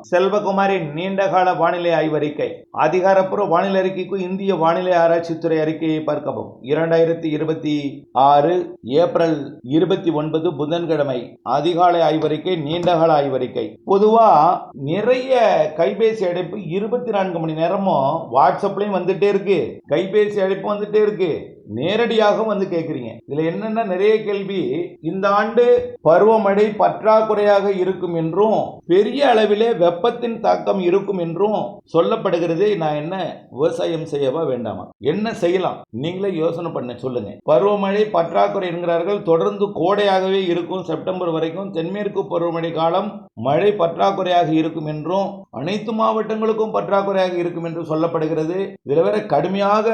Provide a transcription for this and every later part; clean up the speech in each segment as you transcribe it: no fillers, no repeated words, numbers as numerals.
செல்வகுமாரின் நீண்டகால வானிலை ஆய்வறிக்கை. அதிகாரப்பூர்வ வானிலை அறிக்கைக்கு இந்திய வானிலை ஆராய்ச்சித்துறை அறிக்கையை பார்க்கவும். 2026 ஏப்ரல் 29 புதன்கிழமை அதிகாலை ஆய்வறிக்கை, நீண்டகால ஆய்வறிக்கை. பொதுவா நிறைய கைபேசி அழைப்பு 24 மணி நேரமும் வாட்ஸ்அப்லயும் வந்துட்டே இருக்கு, கைபேசி அழைப்பு வந்துட்டே இருக்கு, நேரடியாக வந்து கேட்குறீங்க. இதுல என்னன்னா நிறைய கேள்வி. இந்த ஆண்டு பருவமழை பற்றாக்குறையாக இருக்கும் என்றும் பெரிய அளவிலே வெப்பத்தின் தாக்கம் இருக்கும் என்றும் சொல்லப்படுகிறது. நான் என்ன விவசாயம் செய்யவா வேண்டாமா? என்ன செய்யலாம்? நீங்களே யோசனை பண்ண சொல்லுங்க. பருவமழை பற்றாக்குறை என்கிறார்கள். தொடர்ந்து கோடையாகவே இருக்கும் செப்டம்பர் வரைக்கும். தென்மேற்கு பருவமழை காலம் மழை பற்றாக்குறையாக இருக்கும் என்றும் அனைத்து மாவட்டங்களுக்கும் பற்றாக்குறையாக இருக்கும் என்று சொல்லப்படுகிறது. இதுல வேற கடுமையாக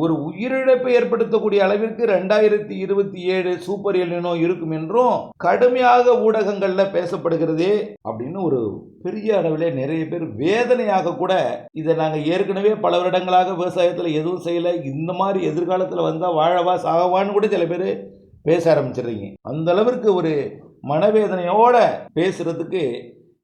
ஒரு உயிரிழப்பை ஏற்படுத்தக்கூடிய அளவிற்கு 2027 சூப்பர் எல்னினோ இருக்கும் என்றும் கடுமையாக ஊடகங்கள்ல பேசப்படுகிறது. அப்படின்னு ஒரு பெரிய அளவில் நிறைய பேர் வேதனையாக கூட இதை நாங்க ஏற்கனவே பல வருடங்களாக விவசாயத்தில் எதுவும் செய்யல, இந்த மாதிரி எதிர்காலத்தில் வந்தா வாழவா சாகவான்னு கூட சில பேர் பேச ஆரம்பிச்சிடுறீங்க. அந்த அளவிற்கு ஒரு மனவேதனையோட பேசுறதுக்கு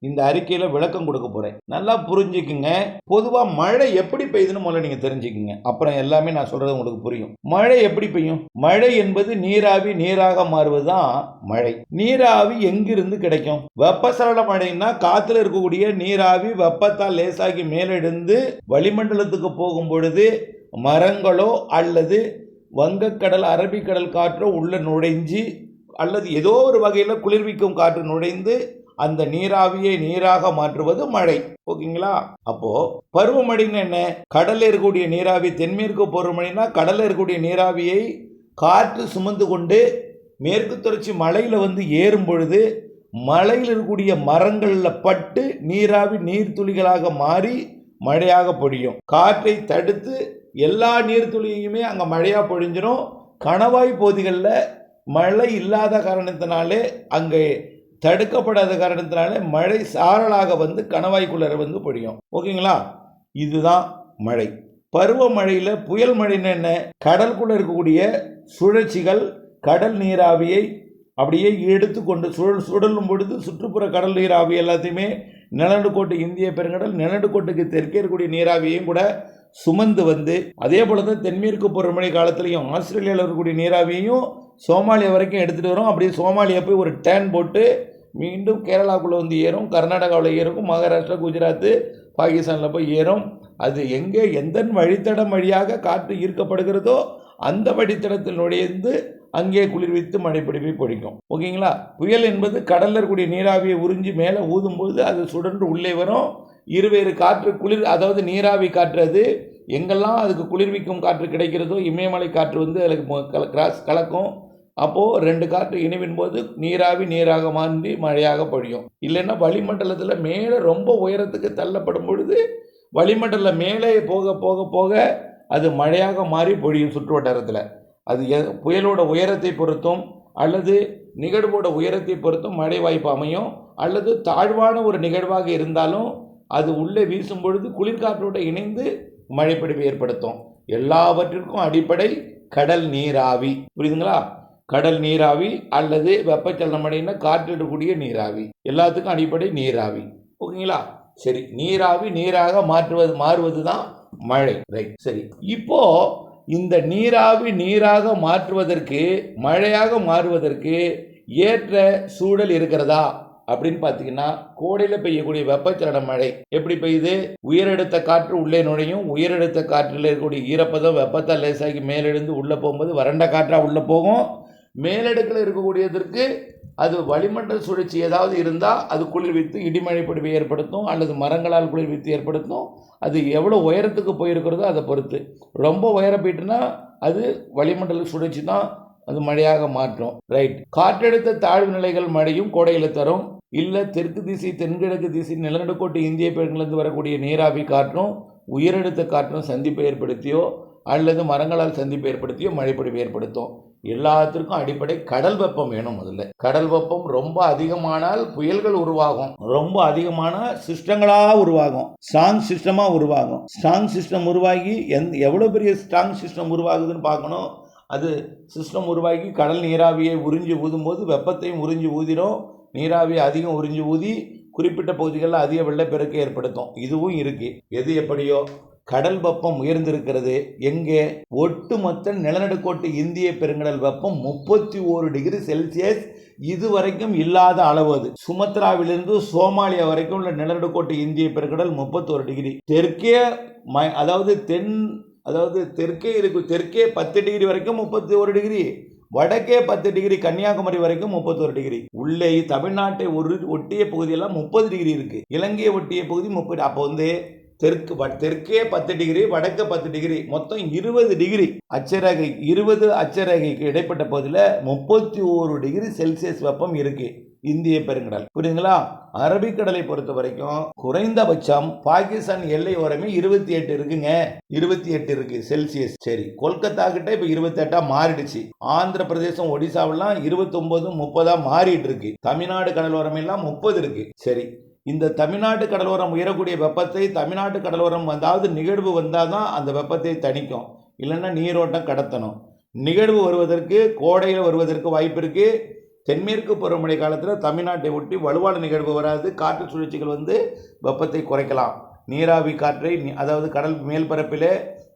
இந்த அறிக்கையில விளக்கம் கொடுக்க போறேன். நல்லா புரிஞ்சுக்குங்க. பொதுவா மழை எப்படி பெய்யுதுன்னு முதல்ல நீங்க தெரிஞ்சுக்குங்க, அப்புறம் எல்லாமே நான் சொல்றது உங்களுக்கு புரியும். மழை எப்படி பெய்யும்? மழை என்பது நீராவி நீராக மாறுவதுதான் மழை. நீராவி எங்கிருந்து கிடைக்கும்? வெப்பசலன மழைன்னா காத்துல இருக்கக்கூடிய நீராவி வெப்பத்தால் லேசாகி மேலெழுந்து வளிமண்டலத்துக்கு போகும் பொழுது மரங்களோ அல்லது வங்கக்கடல் அரபிக்கடல் காற்றோ உள்ள நுழைஞ்சு அல்லது ஏதோ ஒரு வகையில் குளிர்விக்கும் காற்று நுழைந்து அந்த நீராவியை நீராக மாற்றுவது மழை. ஓகேங்களா? அப்போ பருவமழைன்னு என்ன? கடல்ல இருக்கக்கூடிய நீராவி, தென்மேற்கு பருவமழைனா கடல்ல இருக்கக்கூடிய நீராவியை காற்று சுமந்து கொண்டு மேற்கு தொடர்ச்சி மலையில வந்து ஏறும் பொழுது மலையில் இருக்கக்கூடிய மரங்கள்ல பட்டு நீராவி நீர்த்துளிகளாக மாறி மழையாக பொழியும். காற்றை தடுத்து எல்லா நீர்த்துளியுமே அங்க மழையா பொழிஞ்சிடும். கணவாய் பகுதிகளில் மழை இல்லாத காரணத்தினாலே, அங்கே தடுக்கப்படாத காரணத்தினால மழை சாரலாக வந்து கணவாய்க்குள்ள வந்து பொழியும். ஓகேங்களா? இதுதான் மழை. பருவமழையில புயல் மழைன்னு என்ன? கடலுக்குள்ள இருக்கக்கூடிய சுழற்சிகள் கடல் நீராவியை அப்படியே எடுத்துக்கொண்டு சுழலும் பொழுது சுற்றுப்புற கடல் நீராவி எல்லாத்தையுமே நிலநடுக்கோட்டு இந்திய பெருங்கடல் நிலநடுக்கோட்டுக்கு தெற்கே இருக்கக்கூடிய நீராவியையும் கூட சுமந்து வந்து, அதே போல தான் தென்மேற்கு பருவமழை காலத்திலையும் ஆஸ்திரேலியாவில் இருக்கக்கூடிய நீராவியையும் சோமாலியா வரைக்கும் எடுத்துகிட்டு வரும். அப்படியே சோமாலியா போய் ஒரு டேன் போட்டு மீண்டும் கேரளாவுக்குள்ளே வந்து ஏறும், கர்நாடகாவில் ஏறும், மகாராஷ்டிரா, குஜராத், பாகிஸ்தானில் போய் ஏறும். அது எங்கே எந்த வழித்தடம் வழியாக காற்று ஈர்க்கப்படுகிறதோ அந்த வழித்தடத்தில் நுழைந்து அங்கே குளிர்வித்து மழைப்பிடிப்பை பொழிக்கும். ஓகேங்களா? புயல் என்பது கடலில் இருக்கக்கூடிய நீராவியை உறிஞ்சி மேலே ஊதும்போது அது சுடன்று உள்ளே வரும். இருவேறு காற்று குளிர், அதாவது நீராவி காற்று, அது எங்கெல்லாம் அதுக்கு குளிர்விக்கும் காற்று கிடைக்கிறதோ இமயமலை காற்று வந்து அதுக்கு கிராஸ் கலக்கும். அப்போது ரெண்டு காற்று இணைவின் போது நீராவி நீராக மாறி மழையாக பொழியும். இல்லைன்னா வளிமண்டலத்தில் மேலே ரொம்ப உயரத்துக்கு தள்ளப்படும் பொழுது வளிமண்டல மேலே போக போக போக அது மழையாக மாறி பொழியும். சுற்று வட்டாரத்தில் அது புயலோட உயரத்தை பொறுத்தும் அல்லது நிகழ்வோட உயரத்தை பொறுத்தும் மழை வாய்ப்பு அமையும். அல்லது தாழ்வான ஒரு நிகழ்வாக இருந்தாலும் அது உள்ளே வீசும் பொழுது குளிர்காற்றோடு இணைந்து மழைப்பிடிப்பு ஏற்படுத்தும். எல்லாவற்றிற்கும் அடிப்படை கடல் நீராவி. புரியுதுங்களா? கடல் நீராவி அல்லது வெப்பச்சலன மழைன்னா காற்றிடக்கூடிய நீராவி, எல்லாத்துக்கும் அடிப்படை நீராவி. ஓகேங்களா? சரி, நீராவி நீராக மாறுவது தான் மழை. ரைட். சரி, இப்போ இந்த நீராவி நீராக மாற்றுவதற்கு, மழையாக மாறுவதற்கு ஏற்ற சூழல் இருக்கிறதா அப்படின்னு பார்த்தீங்கன்னா, கோடையில் பெய்யக்கூடிய வெப்பச்சலன மழை எப்படி பெய்யுது? உயரழுத்த காற்று உள்ளே நுழையும். உயரழுத்த காற்றில் இருக்கக்கூடிய ஈரப்பதம் வெப்பத்தால் லேசாகி மேலெழுந்து உள்ளே போகும்போது வறண்ட காற்றாக உள்ளே போகும். மேலடுக்கில் இருக்கக்கூடியதற்கு அது வளிமண்டல சுழற்சி ஏதாவது இருந்தால் அது குளிர்வித்து இடிமழை பொழிவை ஏற்படுத்தும் அல்லது மரங்களால் குளிர்வித்து ஏற்படுத்தும். அது எவ்வளோ உயரத்துக்கு போயிருக்கிறதோ அதை பொறுத்து. ரொம்ப உயரம் போயிட்டுனா அது வளிமண்டல சுழற்சி தான் அது மழையாக மாற்றும். ரைட். காற்றழுத்த தாழ்வு நிலைகள் மழையும் கோடையில் தரும். இல்லை தெற்கு திசை தென்கிழக்கு திசை நிலநடுக்கோட்டு இந்திய பெருங்கிலிருந்து வரக்கூடிய நீராவி காற்றும் உயரழுத்த காற்றும் சந்திப்பை ஏற்படுத்தியோ அல்லது மரங்களால் சந்திப்பை ஏற்படுத்தியோ மழைப்பொழிவை ஏற்படுத்தும். எல்லாத்திற்கும் அடிப்படை கடல் வெப்பம் வேணும். முதல்ல கடல் வெப்பம் ரொம்ப அதிகமானால் புயல்கள் உருவாகும். ரொம்ப அதிகமான சிஸ்டங்களாக உருவாகும், ஸ்ட்ராங் சிஸ்டமாக உருவாகும். ஸ்ட்ராங் சிஸ்டம் உருவாகி எவ்வளோ பெரிய ஸ்ட்ராங் சிஸ்டம் உருவாகுதுன்னு பார்க்கணும். அது சிஸ்டம் உருவாகி கடல் நீராவியை உறிஞ்சி ஊதும்போது வெப்பத்தையும் உறிஞ்சி ஊதிடும். நீராவி அதிகம் உறிஞ்சி ஊதி குறிப்பிட்ட பகுதிகளில் அதிக வெள்ளப்பெருக்கை ஏற்படுத்தும். இதுவும் இருக்கு. எது எப்படியோ கடல் வெப்பம் உயர்ந்திருக்கிறது. எங்கே? ஒட்டுமொத்த நிலநடுக்கோட்டு இந்திய பெருங்கடல் வெப்பம் 31 டிகிரி செல்சியஸ் இதுவரைக்கும் இல்லாத அளவு. அது சுமத்ராவிலிருந்து சோமாலியா வரைக்கும் உள்ள நிலநடுக்கோட்டு இந்திய பெருங்கடல் 31 டிகிரி. தெற்கே தெற்கே இருக்கு. தெற்கே 10 டிகிரி வரைக்கும் 31 டிகிரி, வடக்கே 10 டிகிரி, கன்னியாகுமரி வரைக்கும் 31 டிகிரி. உள்ளே தமிழ்நாட்டை ஒட்டிய பகுதியெல்லாம் 30 டிகிரி இருக்கு. இலங்கையை ஒட்டிய பகுதி 30. அப்போ தெற்கே 10 டிகிரி, வடக்கு 10 டிகிரி, மொத்தம் 20 டிகிரி அச்சரேகை. 20 அச்சரேகைக்கு இடைப்பட்ட பகுதியில் 31 டிகிரி செல்சியஸ் வெப்பம் இருக்கு இந்திய பெருங்கடல். புரியுதுங்களா? அரபிக்கடலை பொறுத்த வரைக்கும் குறைந்தபட்சம் பாகிஸ்தான் எல்லை ஓரமே 28 இருக்குங்க. 28 இருக்கு செல்சியஸ். சரி, கொல்கத்தா கிட்ட இப்ப 28 மாறிடுச்சு. ஆந்திர பிரதேசம், ஒடிசாவெல்லாம் 29, 30 மாறிட்டு இருக்கு. தமிழ்நாடு கடலோரம் எல்லாம் 30 இருக்கு. சரி, இந்த தமிழ்நாட்டு கடலோரம் உயரக்கூடிய வெப்பத்தை தமிழ்நாட்டு கடலோரம் நிகழ்வு வந்தாதான் அந்த வெப்பத்தை தணிக்கும். இல்லைன்னா நீரோட்டம் கடத்தணும். நிகழ்வு வருவதற்கு, கோடையில் வருவதற்கு வாய்ப்பு இருக்கு. தென்மேற்கு பருவமழை காலத்தில் தமிழ்நாட்டை ஒட்டி வலுவான நிகழ்வு வராது. காற்று சுழற்சிகள் வெப்பத்தை குறைக்கலாம். நீராவி காற்றை, அதாவது கடல் மேல்பரப்பில்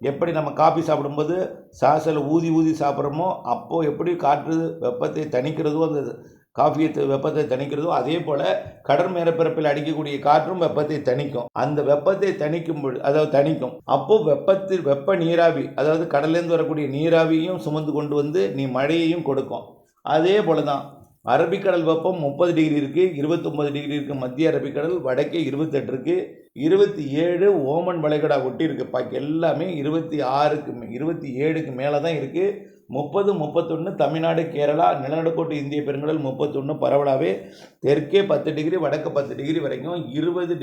எப்படி நம்ம காபி சாப்பிடும்போது சாசல் ஊதி ஊதி சாப்பிட்றோமோ, அப்போது எப்படி காற்று வெப்பத்தை தணிக்கிறதோ, அந்த காஃபியை வெப்பத்தை தணிக்கிறதோ, அதே போல் கடல் மேற்பரப்பில் அடிக்கக்கூடிய காற்றும் வெப்பத்தை தணிக்கும். அந்த வெப்பத்தை தணிக்கும். அப்போ வெப்ப நீராவி, அதாவது கடல்லேருந்து வரக்கூடிய நீராவியும் சுமந்து கொண்டு நீ மழையையும் கொடுக்கும். அதே போல தான் அரபிக்கடல் வெப்பம் 30 டிகிரி இருக்குது, 29 டிகிரி இருக்குது மத்திய அரபிக்கடல், வடக்கே 28 இருக்குது, 27 ஓமன் வளைகுடா ஒட்டி இருக்குது. பாக்கி எல்லாமே 26க்கு 27க்கு மேலே தான் இருக்குது. 30, 31 தமிழ்நாடு, கேரளா, நிலநடுக்கோட்டு இந்திய பெருங்கடல் 31 பரவலாகவே. தெற்கே 10 டிகிரி, வடக்கு 10 டிகிரி வரைக்கும் 20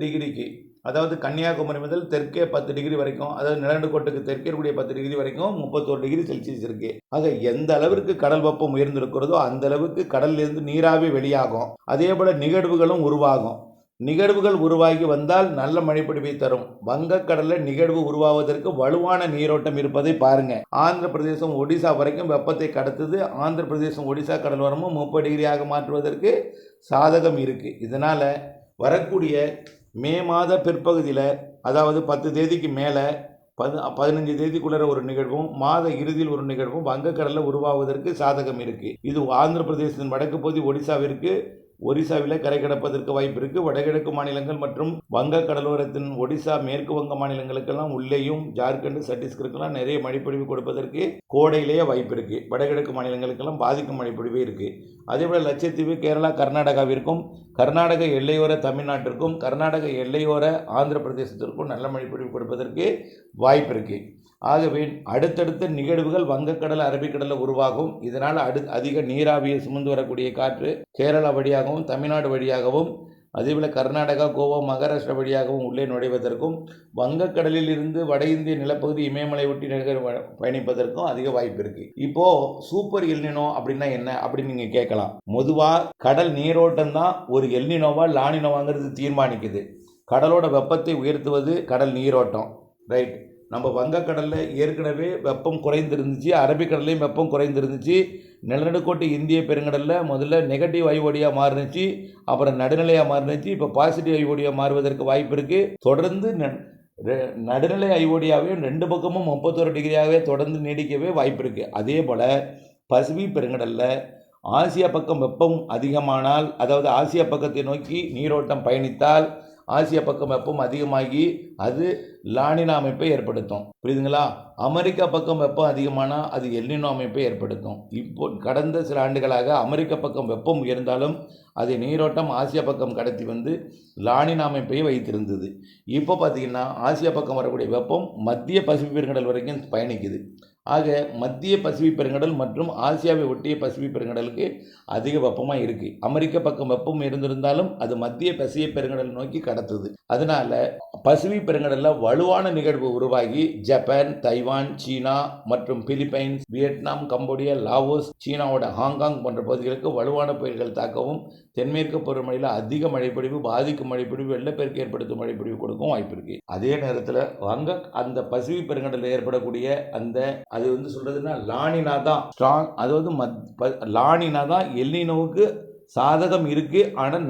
டிகிரிக்கு அதாவது கன்னியாகுமரி முதல் தெற்கே 10 டிகிரி வரைக்கும், அதாவது நிலநடுக்கோட்டுக்கு தெற்கே கூடிய 10 டிகிரி வரைக்கும் 31 டிகிரி செல்சியஸ் இருக்கு. ஆக எந்த அளவிற்கு கடல் வெப்பம் உயர்ந்திருக்கிறதோ அந்த அளவுக்கு கடல்லிருந்து நீராவி வெளியாகும். அதே போல நிகழ்வுகளும் உருவாகும். நிகழ்வுகள் உருவாகி வந்தால் நல்ல மழைப்பொழிவை தரும். வங்கக்கடலில் நிகழ்வு உருவாவதற்கு வலுவான நீரோட்டம் இருப்பதை பாருங்க. ஆந்திர பிரதேசம், ஒடிசா வரைக்கும் வெப்பத்தை கடத்துது. ஆந்திர பிரதேசம், ஒடிசா கடலோரமும் 30 டிகிரியாக மாற்றுவதற்கு சாதகம் இருக்கு. இதனால வரக்கூடிய மே மாத பிற்பகுதியில், அதாவது 10 தேதிக்கு மேலே 15 தேதிக்குள்ள ஒரு நிகழ்வும் மாத இறுதியில் ஒரு நிகழ்வும் வங்கக்கடலில் உருவாவதற்கு சாதகம் இருக்கு. இது ஆந்திர பிரதேசத்தின் வடக்கு பகுதி ஒரிசாவில் கரை கடப்பதற்கு வாய்ப்பு இருக்கு. வடகிழக்கு மாநிலங்கள் மற்றும் வங்க கடலோரத்தின் ஒடிசா, மேற்கு வங்க மாநிலங்களுக்கெல்லாம் உள்ளேயும் ஜார்க்கண்ட், சத்தீஸ்கருக்கெல்லாம் நிறைய மழைப்பொழிவு கொடுப்பதற்கு கோடையிலேயே வாய்ப்பு இருக்கு. வடகிழக்கு மாநிலங்களுக்கெல்லாம் பாதிக்கும் மழைப்பொழிவே இருக்கு. அதேபோல் லட்சத்தீவு, கேரளா, கர்நாடகாவிற்கும், கர்நாடக எல்லையோர தமிழ்நாட்டிற்கும், கர்நாடக எல்லையோர ஆந்திர பிரதேசத்திற்கும் நல்ல மழைப்பொழிவு கொடுப்பதற்கு வாய்ப்பு இருக்கு. ஆகவே அடுத்தடுத்த நிகழ்வுகள் வங்கக்கடல், அரபிக்கடலில் உருவாகும். இதனால் அதிக நீராவியை சுமந்து வரக்கூடிய காற்று கேரளா வழியாகவும் தமிழ்நாடு வழியாகவும், அதேபோல் கர்நாடகா, கோவா, மகாராஷ்டிரா வழியாகவும் உள்ளே நுழைவதற்கும், வங்கக்கடலில் இருந்து வட இந்திய நிலப்பகுதி இமயமலை ஒட்டி பயணிப்பதற்கும் அதிக வாய்ப்பு இருக்கு. இப்போ சூப்பர் எல்னினோ அப்படின்னா என்ன அப்படின்னு நீங்க கேட்கலாம். பொதுவாக கடல் நீரோட்டம் தான் ஒரு எல்னினோவா லானினோவாங்கிறது தீர்மானிக்குது. கடலோட வெப்பத்தை உயர்த்துவது கடல் நீரோட்டம். ரைட். நம்ம வங்கக்கடலில் ஏற்கனவே வெப்பம் குறைந்திருந்துச்சு, அரபிக்கடல்லையும் வெப்பம் குறைந்திருந்துச்சு. நிலநடுக்கோட்டு இந்திய பெருங்கடலில் முதல்ல நெகட்டிவ் ஐஓடியாக மாறினுச்சு, அப்புறம் நடுநிலையாக மாறினுச்சு, இப்போ பாசிட்டிவ் ஐஓடியாக மாறுவதற்கு வாய்ப்பு இருக்குது. தொடர்ந்து நடுநிலை ஐஓடியாவையும் 2 பக்கமும் 31 டிகிரியாகவே தொடர்ந்து நீடிக்கவே வாய்ப்பு இருக்குது. அதே போல் பசிபிக் பெருங்கடலில் ஆசியா பக்கம் வெப்பம் அதிகமானால், அதாவது ஆசியா பக்கத்தை நோக்கி நீரோட்டம் பயணித்தால், ஆசியா பக்கம் வெப்பம் அதிகமாகி அது லானினா அமைப்பை ஏற்படுத்தும். புரியுதுங்களா? அமெரிக்கா பக்கம் வெப்பம் அதிகமானால் அது எல்னினோ அமைப்பை ஏற்படுத்தும். இப்போ கடந்த சில ஆண்டுகளாக அமெரிக்க பக்கம் வெப்பம் உயர்ந்தாலும் அதை நீரோட்டம் ஆசியா பக்கம் கடத்தி லானினா அமைப்பை வைத்திருந்தது. இப்போ பார்த்தீங்கன்னா ஆசியா பக்கம் வரக்கூடிய வெப்பம் மத்திய பசிபிக் பெருங்கடல் வரைக்கும் பயணிக்குது. ஆக மத்திய பசிபிக் பெருங்கடல் மற்றும் ஆசியாவை ஒட்டிய பசிபிக் பெருங்கடலுக்கு அதிக வெப்பமாக இருக்குது. அமெரிக்க பக்கம் வெப்பம் இருந்திருந்தாலும் அது மத்திய பசிபிக் பெருங்கடல் நோக்கி கடத்துது. அதனால பசிபிக் பெருங்கடலில் வலுவான நிகழ்வு உருவாகி ஜப்பான், தைவான், சீனா மற்றும் பிலிப்பைன்ஸ், வியட்நாம், கம்போடியா, லாவோஸ், சீனாவோட ஹாங்காங் போன்ற பகுதிகளுக்கு வலுவான புயல்கள் தாக்கவும், தென்மேற்கு பருவமழையில் அதிக மழைப்பொழிவு, பாதிக்கும் மழைப்பொழிவு, வெள்ளப்பெருக்கு ஏற்படுத்தும் மழைப்பொழிவு கொடுக்கும் வாய்ப்பு இருக்கு. அதே நேரத்தில் அந்த பசிபிக் பெருங்கடலில் ஏற்படக்கூடிய அது சொல்றதுன்னா லானினா தான் ஸ்ட்ராங், அதாவது லானினா தான் எல்னினோவுக்கு சாதகம் இருக்குது. ஆனால்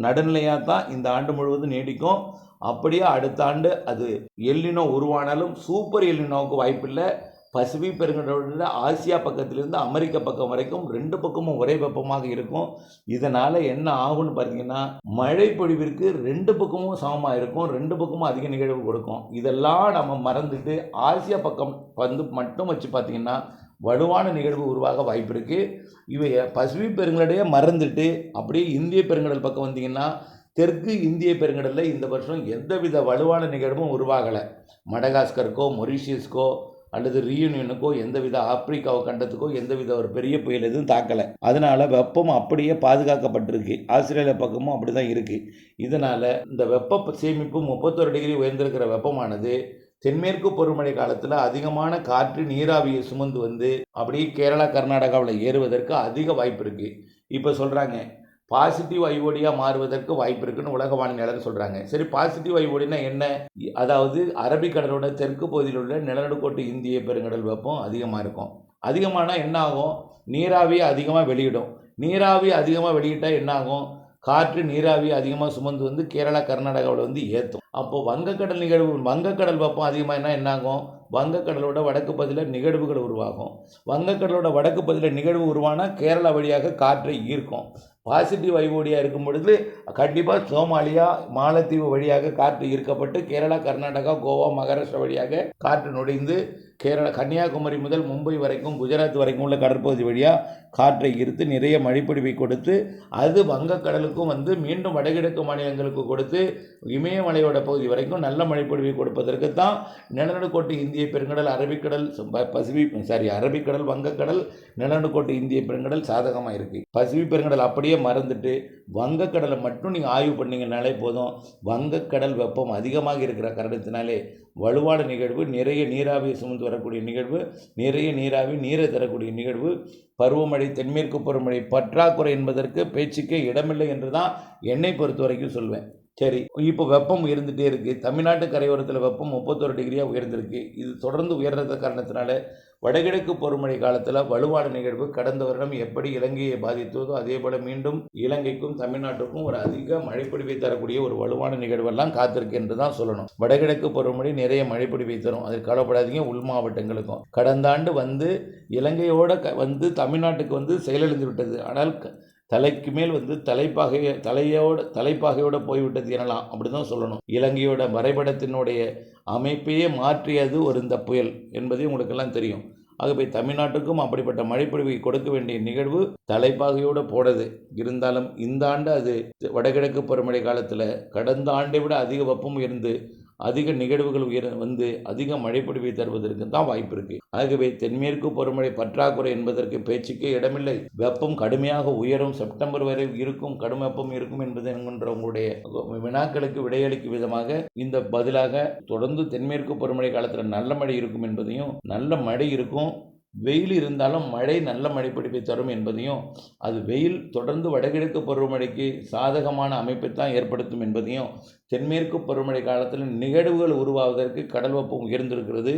நடுநிலையாக தான் இந்த ஆண்டு முழுவதும் நீடிக்கும். அப்படியே அடுத்த ஆண்டு அது எல்லினோ உருவானாலும் சூப்பர் எல்லினோவுக்கு வாய்ப்பில்லை. பசிபிக் பெருங்கடலில் ஆசியா பக்கத்திலிருந்து அமெரிக்க பக்கம் வரைக்கும் 2 பக்கமும் ஒரே வெப்பமாக இருக்கும். இதனால் என்ன ஆகும்னு பார்த்தீங்கன்னா, மழை பொழிவிற்கு 2 பக்கமும் சமமாக இருக்கும். 2 பக்கமும் அதிக நிகழ்வு கொடுக்கும். இதெல்லாம் நம்ம மறந்துட்டு ஆசியா பக்கம் மட்டும் வச்சு பார்த்தீங்கன்னா வலுவான நிகழ்வு உருவாக வாய்ப்பு இருக்குது. இவை பசிபிக் பெருங்கடலையே மறந்துட்டு அப்படியே இந்திய பெருங்கடல் பக்கம் வந்தீங்கன்னா, தெற்கு இந்திய பெருங்கடலில் இந்த வருஷம் எந்தவித வலுவான நிகழ்வும் உருவாகலை. மடகாஸ்கருக்கோ மொரிஷியஸ்க்கோ அல்லது ரீயூனியனுக்கோ எந்தவித ஆப்பிரிக்காவோ கண்டத்துக்கோ எந்தவித ஒரு பெரிய புயல் எதுவும் தாக்கலை. அதனால் வெப்பம் அப்படியே பாதுகாக்கப்பட்டிருக்கு. ஆஸ்திரேலியா பக்கமும் அப்படி தான் இருக்குது. இதனால் இந்த வெப்ப சேமிப்பு 31 டிகிரி உயர்ந்திருக்கிற வெப்பமானது தென்மேற்கு பருவமழை காலத்தில் அதிகமான காற்று நீராவியை சுமந்து வந்து அப்படியே கேரளா கர்நாடகாவில் ஏறுவதற்கு அதிக வாய்ப்பு இருக்குது. இப்போ சொல்கிறாங்க பாசிட்டிவ் ஐஓடியாக மாறுவதற்கு வாய்ப்பு இருக்குன்னு உலக வானிலையாளர் சொல்கிறாங்க. சரி, பாசிட்டிவ் ஐஓடினா என்ன? அதாவது அரபிக்கடலோட தெற்கு பகுதியில் உள்ள நிலநடுக்கோட்டு இந்திய பெருங்கடல் வெப்பம் அதிகமாக இருக்கும். அதிகமானால் என்ன ஆகும்? நீராவியை அதிகமாக வெளியிடும். நீராவி அதிகமாக வெளியிட்டால் என்ன ஆகும்? காற்று நீராவி அதிகமாக சுமந்து வந்து கேரளா கர்நாடகாவில் வந்து ஏற்றும். அப்போது வங்கக்கடல் வெப்பம் அதிகமாக என்ன ஆகும்? வங்கக்கடலோட வடக்கு பகுதியில் நிகழ்வுகள் உருவாகும். வங்கக்கடலோட வடக்கு பகுதியில் நிகழ்வு உருவானால் கேரளா வழியாக காற்றை ஈர்க்கும். பாசிட்டிவ் ஐஓடியாக இருக்கும் பொழுது கண்டிப்பாக சோமாலியா மாலத்தீவு வழியாக காற்று ஈர்க்கப்பட்டு கேரளா கர்நாடகா கோவா மகாராஷ்டிரா வழியாக காற்று நுழைந்து கன்னியாகுமரி முதல் மும்பை வரைக்கும் குஜராத் வரைக்கும் உள்ள கடற்பகுதி வழியாக காற்றை ஈர்த்து நிறைய மழைப்பொழிவை கொடுத்து அது வங்கக்கடலுக்கும் வந்து மீண்டும் வடகிழக்கு மாநிலங்களுக்கு கொடுத்து இமயமலையோட பகுதி வரைக்கும் நல்ல மழைப்பொழிவை கொடுப்பதற்கு தான் நிலநடுக்கோட்டு இந்திய பெருங்கடல் அரபிக்கடல் வங்கக்கடல் நிலநடுக்கோட்டு இந்திய பெருங்கடல் சாதகமாக இருக்குது. பசிபிக் பெருங்கடல் அப்படியே மறந்துட்டு வங்கக்கடலை மட்டும் நீங்கள் ஆய்வு பண்ணிங்கனாலே போதும். வங்கக்கடல் வெப்பம் அதிகமாக இருக்கிற காரணத்தினாலே வலுவான நிகழ்வு, நிறைய நீராவியை சுமந்து வரக்கூடிய நிகழ்வு, நிறைய நீரை தரக்கூடிய நிகழ்வு, பருவமழை தென்மேற்கு பருவமழை பற்றாக்குறை என்பதற்கு பேச்சுக்கே இடமில்லை என்று தான் என்னை பொறுத்த வரைக்கும் சொல்வேன். சரி, இப்போ வெப்பம் உயர்ந்துகிட்டே இருக்குது. தமிழ்நாட்டு கரையோரத்தில் வெப்பம் 31 டிகிரியாக உயர்ந்திருக்கு. இது தொடர்ந்து உயர்றது காரணத்தினால வடகிழக்கு பருவமழை காலத்தில் வலுவான நிகழ்வு கடந்த வருடம் எப்படி இலங்கையை பாதித்ததோ அதே போல் மீண்டும் இலங்கைக்கும் தமிழ்நாட்டுக்கும் ஒரு அதிக மழைப்பொழிவை தரக்கூடிய ஒரு வலுவான நிகழ்வெல்லாம் காத்திருக்கு என்று தான் சொல்லணும். வடகிழக்கு பருவமழை நிறைய மழைப்பொழிவை தரும். அதில் கவலைப்படாதீங்க. உள் மாவட்டங்களுக்கும் கடந்த ஆண்டு வந்து இலங்கையோட வந்து தமிழ்நாட்டுக்கு வந்து செயலிழந்து விட்டது. ஆனால் தலைக்கு மேல் வந்து தலைப்பாகையோட போய்விட்டது எனலாம், அப்படி தான் சொல்லணும். இலங்கையோட வரைபடத்தினுடைய அமைப்பையே மாற்றியது இந்த புயல் என்பதே உங்களுக்கெல்லாம் தெரியும். ஆகவே தமிழ்நாட்டுக்கும் அப்படிப்பட்ட மழைப்பொழிவை கொடுக்க வேண்டிய நிகழ்வு தலைப்பாகையோடு போனது. இருந்தாலும் இந்த ஆண்டு அது வடகிழக்கு பருவமழை காலத்தில் கடந்த ஆண்டை விட அதிக வெப்பம் இருந்து அதிக நிகழ்வுகள் வந்து அதிக மழைப்பொழிவை தருவதற்கு தான் வாய்ப்பு இருக்குது. ஆகவே தென்மேற்கு பருவமழை பற்றாக்குறை என்பதற்கு பேச்சுக்கே இடமில்லை. வெப்பம் கடுமையாக உயரும், செப்டம்பர் வரை இருக்கும், கடும் வெப்பம் இருக்கும் என்பது என்கின்ற உங்களுடைய வினாக்களுக்கு விடையளிக்கும் விதமாக இந்த பதிலாக தொடர்ந்து தென்மேற்கு பருவமழை காலத்தில் நல்ல மழை இருக்கும் என்பதையும், நல்ல மழை இருக்கும், வெயில் இருந்தாலும் மழை நல்ல மழைப்பொழிவை தரும் என்பதையும், அது வெயில் தொடர்ந்து வடகிழக்கு பருவமழைக்கு சாதகமான அமைப்பை தான் ஏற்படுத்தும் என்பதையும், தென்மேற்கு பருவமழை காலத்தில் நிகழ்வுகள் உருவாவதற்கு கடல் வெப்பம் உயர்ந்திருக்கிறது,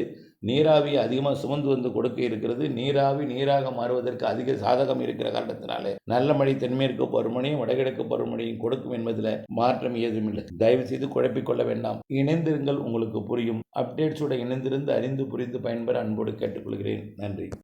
நீராவி அதிகமாக சுமந்து வந்து கொடுக்க இருக்கிறது, நீராவி நீராக மாறுவதற்கு அதிக சாதகம் இருக்கிற காரணத்தினாலே நல்ல மழை தென்மேற்கு பருவமழையும் வடகிழக்கு பருவமழையும் கொடுக்கும் என்பதில் மாற்றம் ஏதுமில்லை. தயவு செய்து குழப்பிக்கொள்ள வேண்டாம். இணைந்திருங்கள், உங்களுக்கு புரியும். அப்டேட்ஸோட இணைந்திருந்து அறிந்து புரிந்து பயன்பெற அன்போடு கேட்டுக்கொள்கிறேன். நன்றி.